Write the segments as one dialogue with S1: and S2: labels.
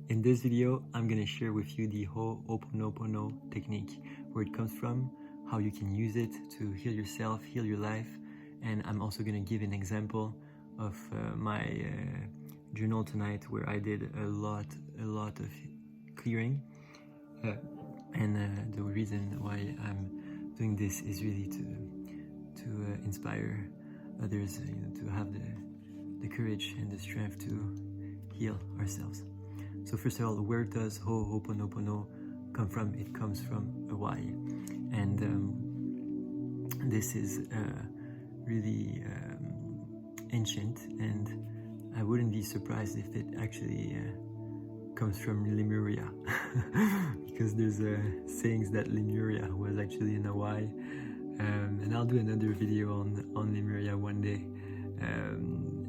S1: In this video, I'm gonna share with you the Ho'oponopono technique, where it comes from, how you can use it to heal yourself, heal your life, and I'm also gonna give an example of my journal tonight, where I did a lot of clearing, and the reason why I'm doing this is really to inspire others, to have the courage and the strength to heal ourselves. So first of all, where does Ho'oponopono come from? It comes from Hawaii, and this is really ancient, and I wouldn't be surprised if it actually comes from Lemuria, because there's sayings that Lemuria was actually in Hawaii, and I'll do another video on Lemuria one day.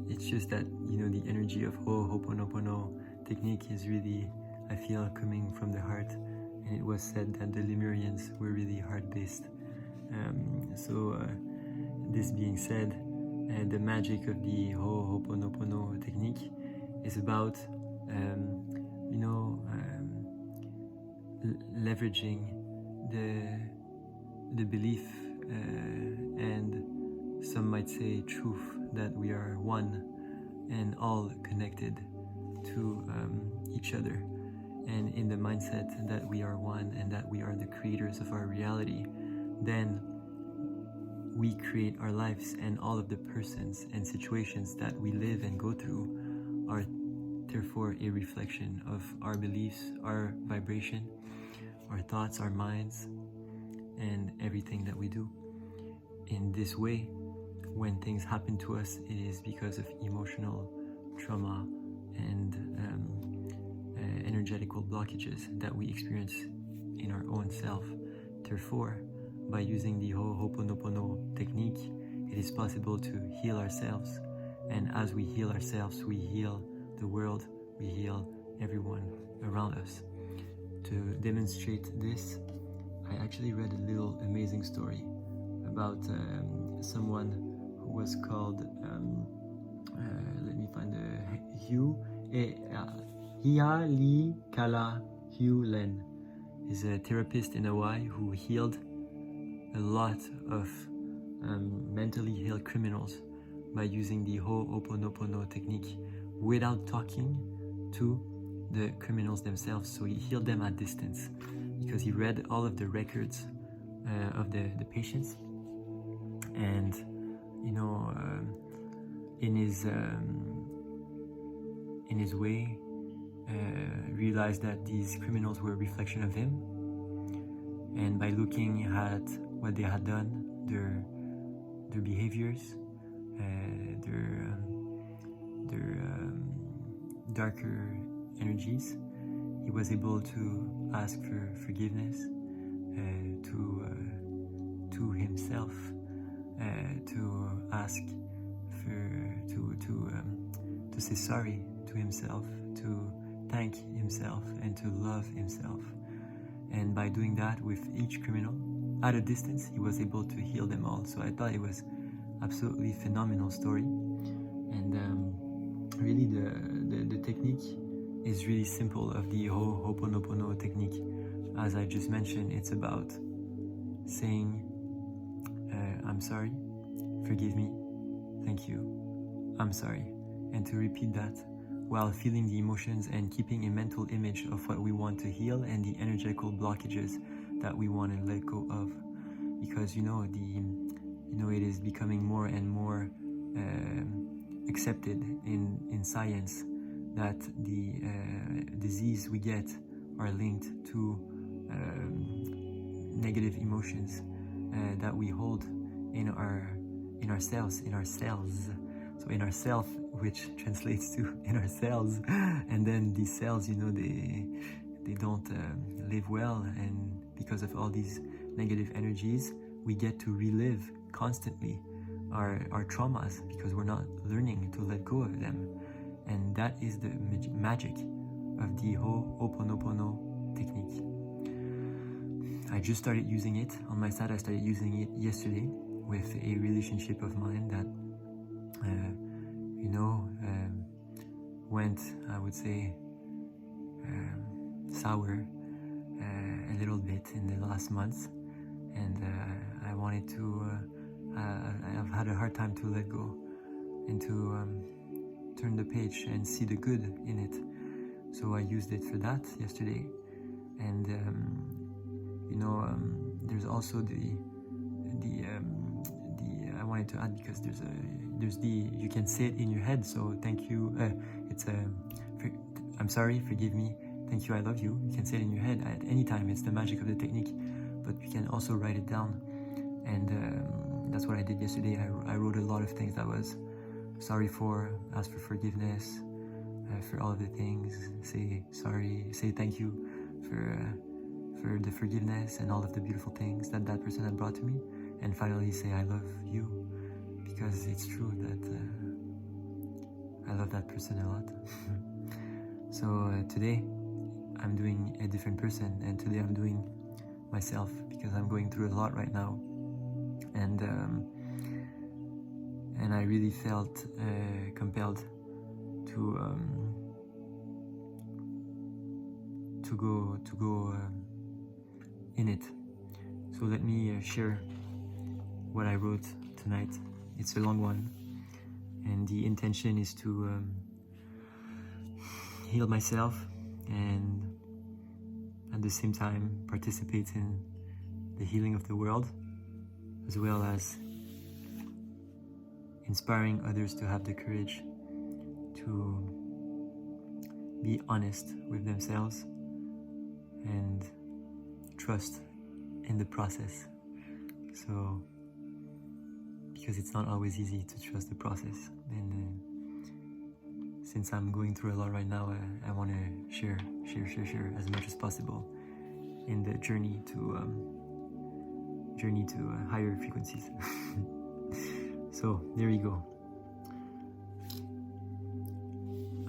S1: It's just that, the energy of Ho'oponopono technique is really, I feel, coming from the heart, and it was said that the Lemurians were really heart-based. This being said, the magic of the Ho'oponopono technique is about leveraging the belief and some might say truth that we are one and all connected to each other, and in the mindset that we are one and that we are the creators of our reality, then we create our lives, and all of the persons and situations that we live and go through are therefore a reflection of our beliefs, our vibration, our thoughts, our minds, and everything that we do. In this way, when things happen to us, it is because of emotional trauma and energetical blockages that we experience in our own self. Therefore, by using the Ho'oponopono technique, it is possible to heal ourselves, and as we heal ourselves, we heal the world, we heal everyone around us. To demonstrate this, I actually read a little amazing story about someone who was called let me find Hialikala Hugh Len. He's a therapist in Hawaii who healed a lot of mentally ill criminals by using the Ho'oponopono technique without talking to the criminals themselves. So he healed them at distance, because he read all of the records of the patients, and in his way realized that these criminals were a reflection of him, and by looking at what they had done, their behaviors, their darker energies, he was able to ask for forgiveness to himself, to ask to say sorry to himself, to thank himself, and to love himself. And by doing that with each criminal at a distance, he was able to heal them all. So I thought it was absolutely phenomenal story, and really the technique is really simple of the Ho'oponopono technique. As I just mentioned, it's about saying I'm sorry, forgive me, thank you, I'm sorry, and to repeat that while feeling the emotions and keeping a mental image of what we want to heal and the energetical blockages that we want to let go of. Because it is becoming more and more accepted in science that the disease we get are linked to negative emotions that we hold in our cells, so in our self, which translates to in our cells, and then these cells, they don't live well, and because of all these negative energies, we get to relive constantly our traumas, because we're not learning to let go of them. And that is the magic of the Ho'oponopono technique. I just started using it on my side. I started using it yesterday with a relationship of mine that went, I would say, tower a little bit in the last months, and I wanted to. I've had a hard time to let go and to turn the page and see the good in it. So I used it for that yesterday, and there's also the I wanted to add, because there's the you can say it in your head. So thank you. I'm sorry. Forgive me. Thank you. I love you. You can say it in your head at any time. It's the magic of the technique. But you can also write it down, and that's what I did yesterday. I wrote a lot of things that was sorry for, ask for forgiveness for all of the things, say sorry, say thank you for the forgiveness and all of the beautiful things that person had brought to me, and finally say I love you, because it's true that I love that person a lot. So today I'm doing a different person, and today I'm doing myself, because I'm going through a lot right now, and I really felt compelled to go in it. So let me share what I wrote tonight. It's a long one, and the intention is to heal myself and at the same time participate in the healing of the world, as well as inspiring others to have the courage to be honest with themselves and trust in the process. So, because it's not always easy to trust the process, and since I'm going through a lot right now, I want to share as much as possible in the journey to higher frequencies. So there you go.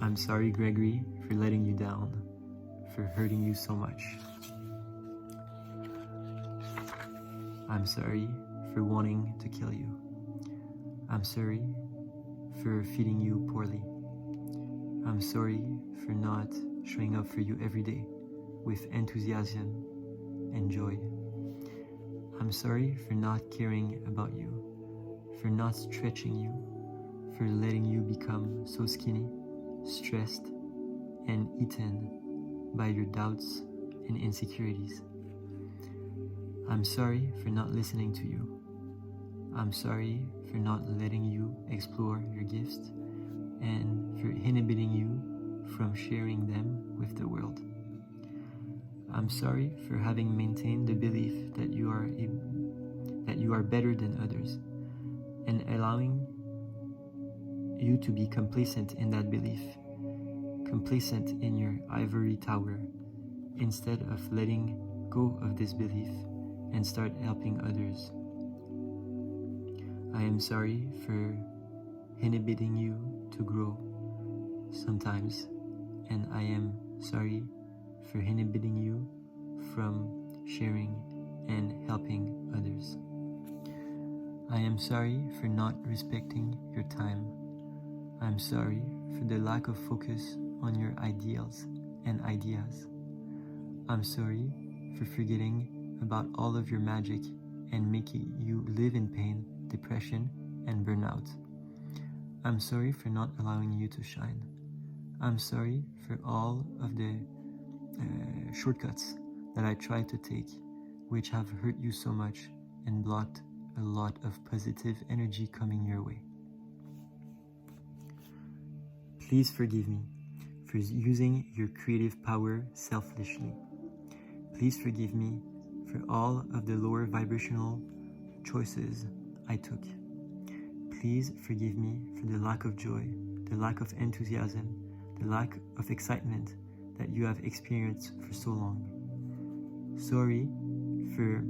S1: I'm sorry, Gregory, for letting you down, for hurting you so much. I'm sorry for wanting to kill you. I'm sorry for feeding you poorly. I'm sorry for not showing up for you every day with enthusiasm and joy. I'm sorry for not caring about you, for not stretching you, for letting you become so skinny, stressed, and eaten by your doubts and insecurities. I'm sorry for not listening to you. I'm sorry for not letting you explore your gifts and for inhibiting you from sharing them with the world. I'm sorry for having maintained the belief that you are better than others, and allowing you to be complacent in that belief, complacent in your ivory tower, instead of letting go of this belief and start helping others. I am sorry for inhibiting you to grow sometimes, and I am sorry for inhibiting you from sharing and helping others. I am sorry for not respecting your time. I'm sorry for the lack of focus on your ideals and ideas. I'm sorry for forgetting about all of your magic and making you live in pain, depression, and burnout. I'm sorry for not allowing you to shine. I'm sorry for all of the shortcuts that I tried to take, which have hurt you so much and blocked a lot of positive energy coming your way. Please forgive me for using your creative power selfishly. Please forgive me for all of the lower vibrational choices I took. Please forgive me for the lack of joy, the lack of enthusiasm, the lack of excitement that you have experienced for so long. Sorry for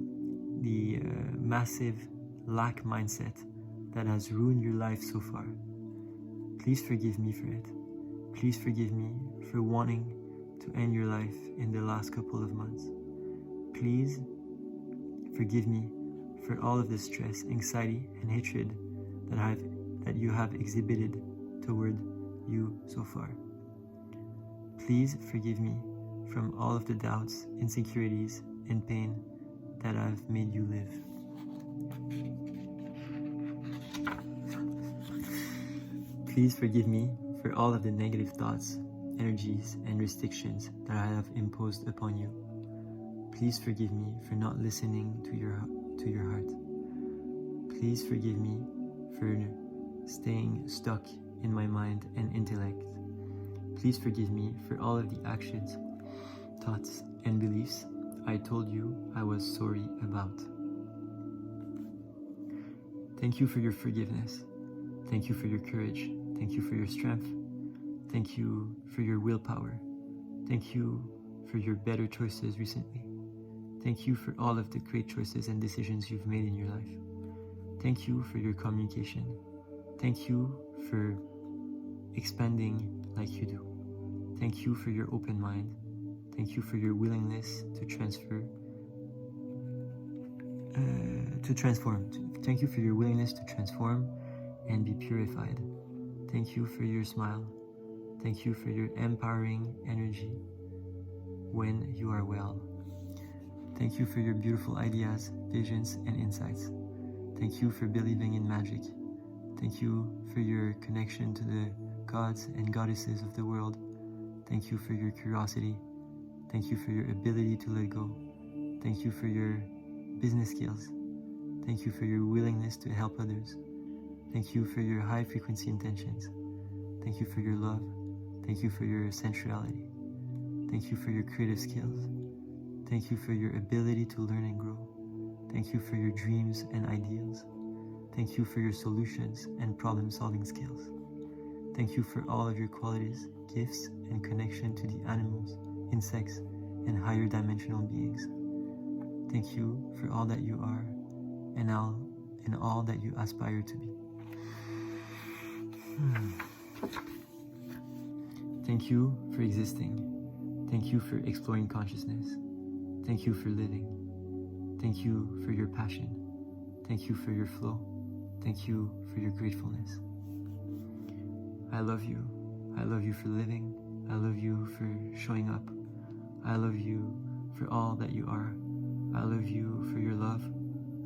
S1: the massive lack mindset that has ruined your life so far. Please forgive me for it. Please forgive me for wanting to end your life in the last couple of months. Please forgive me for all of the stress, anxiety, and hatred that you have exhibited toward you so far. Please forgive me from all of the doubts, insecurities, and pain that I've made you live. Please forgive me for all of the negative thoughts, energies, and restrictions that I have imposed upon you. Please forgive me for not listening to your heart. Please forgive me for staying stuck in my mind and intellect. Please forgive me for all of the actions, thoughts, and beliefs I told you I was sorry about. Thank you for your forgiveness. Thank you for your courage. Thank you for your strength. Thank you for your willpower. Thank you for your better choices recently. Thank you for all of the great choices and decisions you've made in your life. Thank you for your communication. Thank you for expanding like you do. Thank you for your open mind. Thank you for your willingness to transform. Thank you for your willingness to transform and be purified. Thank you for your smile. Thank you for your empowering energy when you are well. Thank you for your beautiful ideas, visions, and insights. Thank you for believing in magic. Thank you for your connection to the gods and goddesses of the world. Thank you for your curiosity. Thank you for your ability to let go. Thank you for your business skills. Thank you for your willingness to help others. Thank you for your high frequency intentions. Thank you for your love. Thank you for your sensuality. Thank you for your creative skills. Thank you for your ability to learn and grow. Thank you for your dreams and ideals. Thank you for your solutions and problem-solving skills. Thank you for all of your qualities, gifts, and connection to the animals, insects, and higher dimensional beings. Thank you for all that you are and all that you aspire to be. Thank you for existing. Thank you for exploring consciousness. Thank you for living. Thank you for your passion. Thank you for your flow. Thank you for your gratefulness. I love you. I love you for living. I love you for showing up. I love you for all that you are. I love you for your love.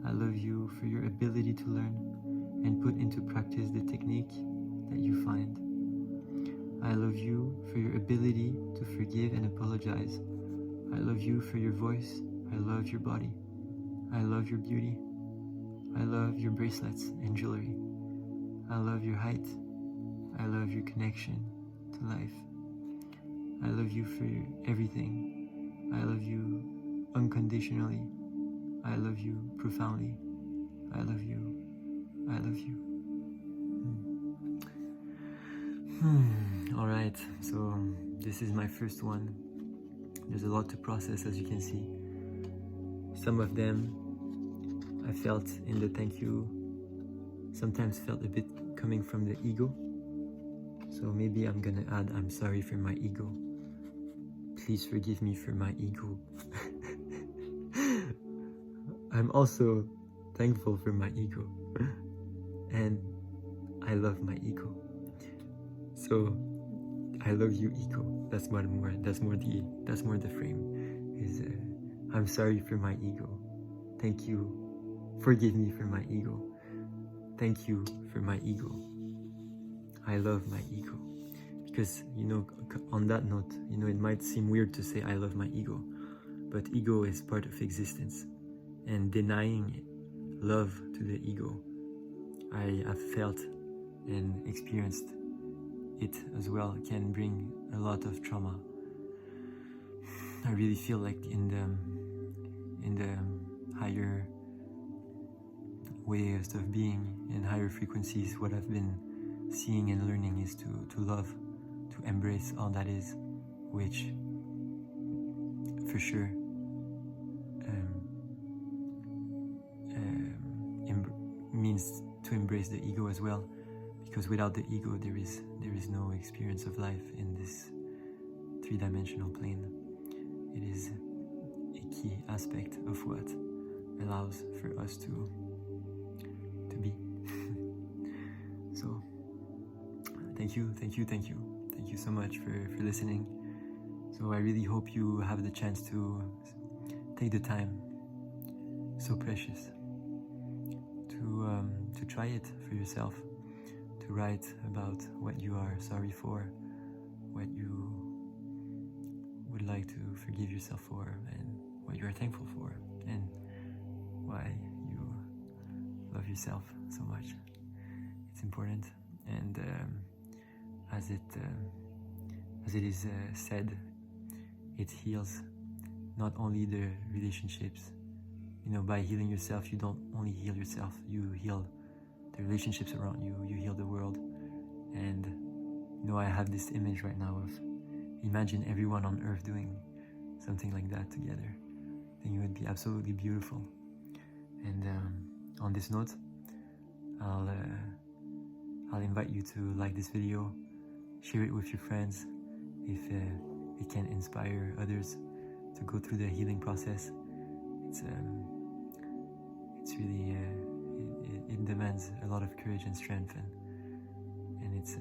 S1: I love you for your ability to learn and put into practice the technique that you find. I love you for your ability to forgive and apologize. I love you for your voice. I love your body. I love your beauty. I love your bracelets and jewelry. I love your height. I love your connection to life. I love you for everything. I love you unconditionally. I love you profoundly. I love you. I love you. All right, so this is my first one. There's a lot to process, as you can see. Some of them I felt in the thank you, sometimes felt a bit coming from the ego. So maybe I'm gonna add, I'm sorry for my ego. Please forgive me for my ego. I'm also thankful for my ego. And I love my ego. So I love you, ego. That's more the frame. Is I'm sorry for my ego. Thank you. Forgive me for my ego. Thank you for my ego. I love my ego. Because, on that note, it might seem weird to say I love my ego, but ego is part of existence. And denying love to the ego, I have felt and experienced it as well, can bring a lot of trauma. I really feel like in the higher ways of being, in higher frequencies, what I've been seeing and learning is to love, to embrace all that is, which for sure means to embrace the ego as well, because without the ego there is no experience of life in this three-dimensional plane. It is a key aspect of what allows for us to be. So thank you so much for listening. So I really hope you have the chance to take the time, so precious, to try it for yourself, to write about what you are sorry for, what you would like to forgive yourself for, and what you are thankful for, and why you love yourself so much. It's important, and as it is said, it heals not only the relationships. You know, by healing yourself, you don't only heal yourself, you heal the relationships around you, you heal the world. And you know, I have this image right now of, imagine everyone on earth doing something like that together. I think it would be absolutely beautiful. And on this note, I'll invite you to like this video, share it with your friends if it can inspire others to go through the healing process. It's really it demands a lot of courage and strength, and it's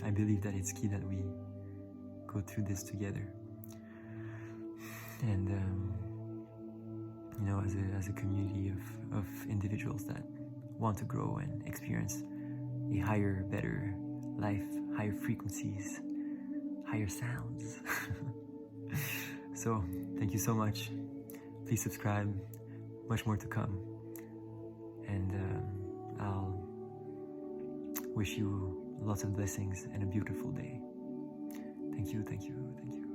S1: I believe that it's key that we go through this together. And you know, as a community of individuals that want to grow and experience a higher, better life, higher frequencies, higher sounds. So thank you so much. Please subscribe, much more to come, and I'll wish you lots of blessings and a beautiful day. Thank you, thank you, thank you.